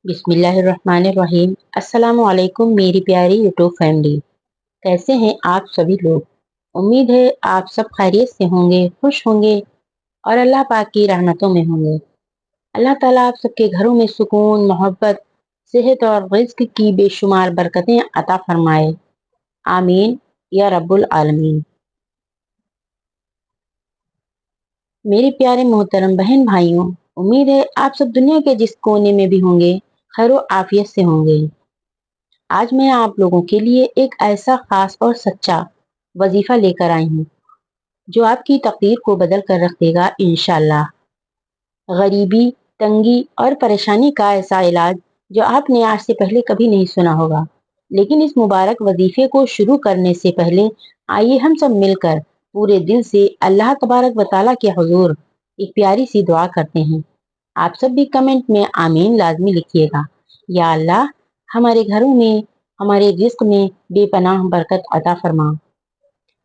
बिस्मिल्लाहिर्रहमानिर्रहीम। अस्सलाम वालेकुम मेरी प्यारी यूट्यूब फैमिली। कैसे हैं आप सभी लोग? उम्मीद है आप सब खैरियत से होंगे, खुश होंगे और अल्लाह पाक की रहमतों में होंगे। अल्लाह ताला आप सबके घरों में सुकून, मोहब्बत, सेहत और रिज्क की बेशुमार बरकतें अता फरमाए। आमीन या रब्बुल आलमीन। मेरे प्यारे मोहतरम बहन भाइयों, उम्मीद है आप सब दुनिया के जिस कोने में भी होंगे खैर आफियत से होंगे। आज मैं आप लोगों के लिए एक ऐसा खास और सच्चा वजीफा लेकर आई हूँ जो आपकी तकदीर को बदल कर रख देगा इंशाल्लाह। गरीबी, तंगी और परेशानी का ऐसा इलाज जो आपने आज से पहले कभी नहीं सुना होगा। लेकिन इस मुबारक वजीफे को शुरू करने से पहले आइए हम सब मिलकर पूरे दिल से अल्लाह तबारक व तआला के हुजूर एक प्यारी सी दुआ करते हैं। आप सब भी कमेंट में आमीन लाजमी लिखिएगा। या अल्लाह, हमारे घरों में, हमारे रिस्क में बेपनाह बरकत अता फरमा।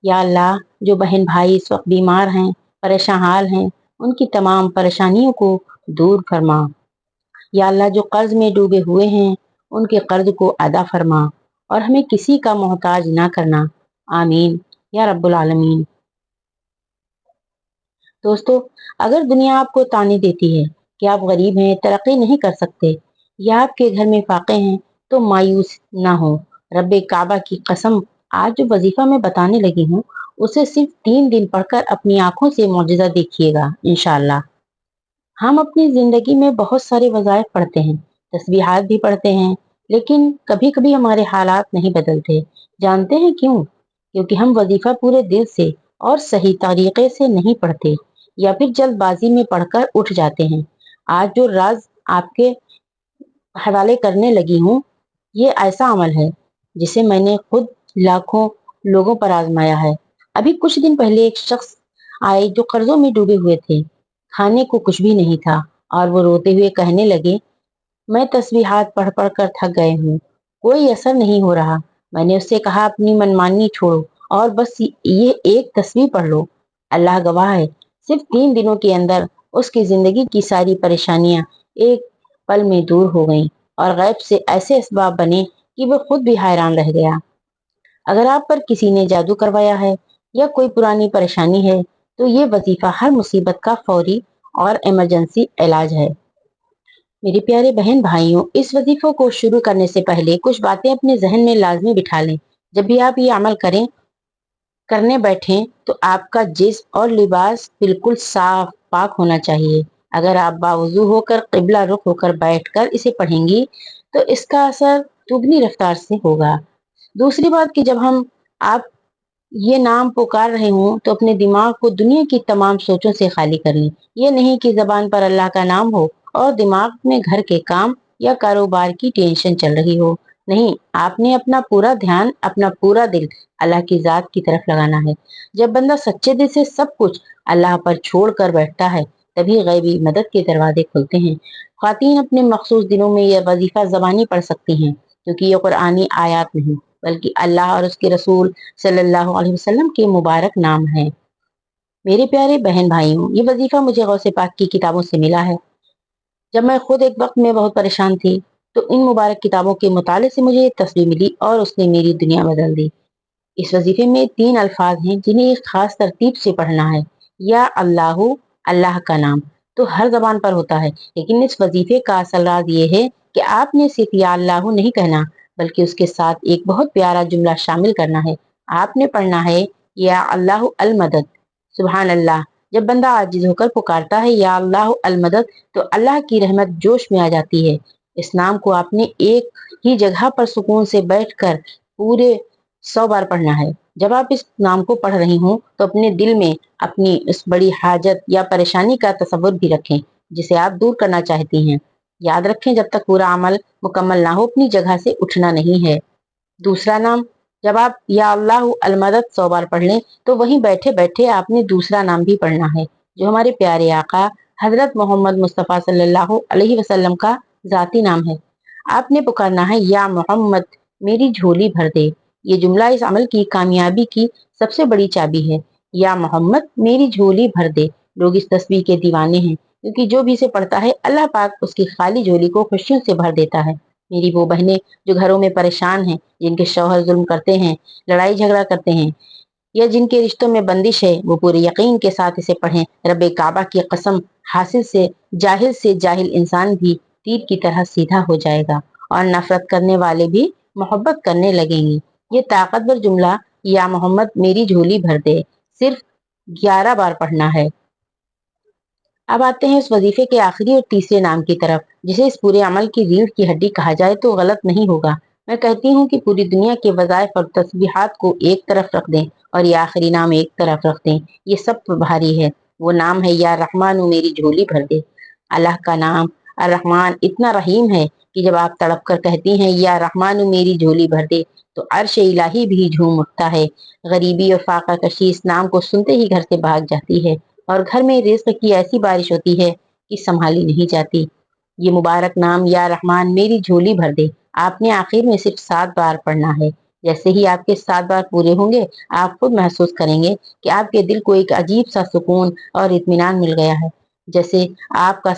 या अल्लाह, जो बहन भाई इस वक्त बीमार हैं, परेशान हाल हैं, उनकी तमाम परेशानियों को दूर फरमा। या अल्लाह, जो कर्ज में डूबे हुए हैं उनके कर्ज को अदा फरमा और हमें किसी का मोहताज ना करना। आमीन या रब्बुल आलमीन। दोस्तों, अगर दुनिया आपको ताने देती है कि आप गरीब हैं, तरक्की नहीं कर सकते या आपके घर में फाके हैं, तो मायूस ना हो। रब्बे काबा की कसम, आज जो वजीफा मैं बताने लगी हूँ उसे सिर्फ 3 दिन पढ़कर अपनी आंखों से मौजज़ा देखिएगा इंशाअल्लाह। हम अपनी जिंदगी में बहुत सारे वज़ाइफ पढ़ते हैं, तस्बीहात भी पढ़ते हैं, लेकिन कभी कभी हमारे हालात नहीं बदलते। जानते हैं क्यों? क्योंकि हम वजीफा पूरे दिल से और सही तरीके से नहीं पढ़ते या फिर जल्दबाजी में पढ़कर उठ जाते हैं। आज जो राज आपके हवाले करने लगी हूँ, ये ऐसा अमल है जिसे मैंने खुद लाखों लोगों पर आजमाया है। अभी कुछ दिन पहले एक शख्स आए जो कर्जों में डूबे हुए थे, खाने को कुछ भी नहीं था और वो रोते हुए कहने लगे, मैं तस्बीहात पढ़ पढ़ कर थक गए हूँ, कोई असर नहीं हो रहा। मैंने उससे कहा, अपनी मनमानी छोड़ो और बस ये एक तस्बीह पढ़ लो। अल्लाह गवाह है, सिर्फ 3 दिनों के अंदर उसकी जिंदगी की सारी परेशानियां एक पल में दूर हो गईं और गैब से ऐसे असबाब बने कि वो खुद भी हैरान रह गया। अगर आप पर किसी ने जादू करवाया है या कोई पुरानी परेशानी है, तो ये वजीफा हर मुसीबत का फौरी और इमरजेंसी इलाज है। मेरे प्यारे बहन भाइयों, इस वजीफे को शुरू करने से पहले कुछ बातें अपने जहन में लाजमी बिठा लें। जब भी आप ये अमल करने बैठें तो आपका जिस्म और लिबास बिल्कुल साफ पाक होना चाहिए। अगर आप बावजू होकर किबला रुख होकर बैठकर इसे पढ़ेंगी तो इसका असर दुगनी रफ्तार से होगा। दूसरी बात कि जब हम आप ये नाम पुकार रहे हों तो अपने दिमाग को दुनिया की तमाम सोचों से खाली कर लें। ये नहीं कि जबान पर अल्लाह का नाम हो और दिमाग में घर के काम या कारोबार की टेंशन चल रही हो। नहीं, आपने अपना पूरा ध्यान, अपना पूरा दिल अल्लाह की जात की तरफ लगाना है। जब बंदा सच्चे दिल से सब कुछ अल्लाह पर छोड़ कर बैठता है, तभी गैबी मदद के दरवाजे खुलते हैं। ख्वातीन अपने मखसूस दिनों में यह वजीफा जबानी पढ़ सकती हैं, क्योंकि ये कुरानी आयात नहीं बल्कि अल्लाह और उसके रसूल सल्लल्लाहु अलैहि वसल्लम के मुबारक नाम है। मेरे प्यारे बहन भाइयों, ये वजीफा मुझे गौसे पाक की किताबों से मिला है। जब मैं खुद एक वक्त में बहुत परेशान थी तो इन मुबारक किताबों के मुताले से मुझे ये तस्वीर मिली और उसने मेरी दुनिया बदल दी। इस वजीफे में 3 अल्फाज हैं जिन्हें एक खास तरतीब से पढ़ना है। या अल्लाहु, अल्लाह का नाम तो हर जबान पर होता है, लेकिन इस वजीफे का असल राज ये है कि आपने सिर्फ या अल्लाहु नहीं कहना, बल्कि उसके साथ एक बहुत प्यारा जुमला शामिल करना है। आपने पढ़ना है, या अल्लाहु अल मदद। सुभान अल्लाह। जब बंदा आजिज होकर पुकारता है या अल्लाहु अल मदद, तो अल्लाह की रहमत जोश में आ जाती है। इस नाम को आपने एक ही जगह पर सुकून से बैठकर पूरे 100 बार पढ़ना है। जब आप इस नाम को पढ़ रही हों तो अपने दिल में अपनी इस बड़ी हाजत या परेशानी का तसव्वुर भी रखें जिसे आप दूर करना चाहती हैं। याद रखें, जब तक पूरा अमल मुकम्मल ना हो अपनी जगह से उठना नहीं है। दूसरा नाम, जब आप या अल्लाह अल मदद 100 बार पढ़ लें तो वहीं बैठे बैठे आपने दूसरा नाम भी पढ़ना है जो हमारे प्यारे आका हजरत मोहम्मद मुस्तफ़ा सल्लल्लाहु अलैहि वसल्लम का जाती नाम है। आपने पुकारना है, या मोहम्मद मेरी झोली भर दे। ये जुमला इस अमल की कामयाबी की सबसे बड़ी चाबी है। या मोहम्मद मेरी झोली भर दे। लोग इस तस्वीर के दीवाने हैं, क्योंकि जो भी इसे पढ़ता है अल्लाह पाक उसकी खाली झोली को खुशियों से भर देता है। मेरी वो बहनें जो घरों में परेशान हैं, जिनके शौहर जुल्म करते हैं, लड़ाई झगड़ा करते हैं या जिनके रिश्तों में बंदिश है, वो पूरे यकीन के साथ इसे पढ़ें। रब्बे काबा की कसम, हासिल से जाहिल इंसान भी तीर की तरह सीधा हो जाएगा और नफरत करने वाले भी मोहब्बत करने लगेंगे। ये ताकतवर जुमला, या मोहम्मद मेरी झोली भर दे, सिर्फ 11 बार पढ़ना है। अब आते हैं उस वजीफे के आखिरी और तीसरे नाम की तरफ, जिसे इस पूरे अमल की रीढ़ की हड्डी कहा जाए तो गलत नहीं होगा। मैं कहती हूँ कि पूरी दुनिया के वज़ाइफ और तस्बीहात को एक तरफ रख दें और ये आखिरी नाम एक तरफ रख दें। ये सब पर भारी है। वो नाम है या रहमान मेरी झोली भर दे। अल्लाह का नाम अर रहमान इतना रहीम है कि जब आप तड़प कर कहती हैं या रहमान मेरी झोली भर दे, तो अर्श इलाही भी झूम उठता है। गरीबी और फाका कशी इस नाम को सुनते ही घर से भाग जाती है और घर में रिज्क की ऐसी बारिश होती है कि संभाली नहीं जाती। ये मुबारक नाम या रहमान मेरी झोली भर दे, आपने आखिर में सिर्फ 7 बार पढ़ना है। जैसे ही आपके 7 बार पूरे होंगे, आप खुद महसूस करेंगे कि आपके दिल को एक अजीब सा सुकून और इत्मीनान मिल गया है, जैसे आपका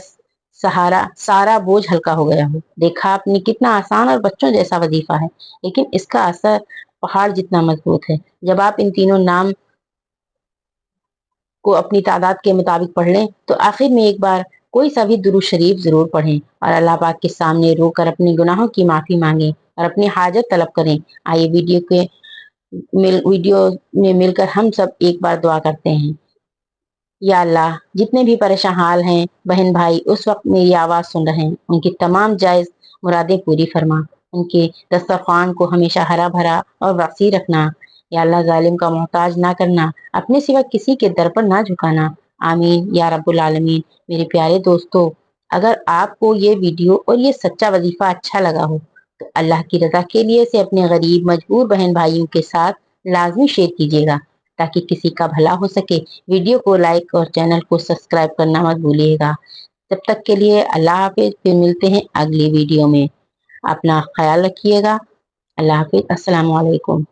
सहारा सारा बोझ हल्का हो गया हो। देखा आपने, कितना आसान और बच्चों जैसा वजीफा है, लेकिन इसका असर पहाड़ जितना मजबूत है। जब आप इन तीनों नाम को अपनी तादाद के मुताबिक पढ़ लें, तो आखिर में एक बार कोई सा भी दुरूद शरीफ जरूर पढ़ें और अल्लाह पाक के सामने रोकर अपने गुनाहों की माफी मांगें और अपनी हाजत तलब करें। आइए वीडियो में मिलकर हम सब एक बार दुआ करते हैं। या अल्लाह, जितने भी परेशान हाल हैं बहन भाई उस वक्त मेरी आवाज सुन रहे हैं, उनकी तमाम जायज मुरादें पूरी फरमा। उनके दस्तरखान को हमेशा हरा भरा और वसी रखना। या अल्लाह, जालिम का मोहताज ना करना, अपने सिवा किसी के दर पर ना झुकाना। आमीन या रब्बुल आलमीन। मेरे प्यारे दोस्तों, अगर आपको ये वीडियो और ये सच्चा वजीफा अच्छा लगा हो, तो अल्लाह की रजा के लिए इसे अपने गरीब मजबूर बहन भाइयों के साथ लाजमी शेयर कीजिएगा, ताकि किसी का भला हो सके। वीडियो को लाइक और चैनल को सब्सक्राइब करना मत भूलिएगा। तब तक के लिए अल्लाह हाफिज, फिर मिलते हैं अगली वीडियो में। अपना ख्याल रखिएगा। अल्लाह हाफिज, अस्सलाम वालेकुम।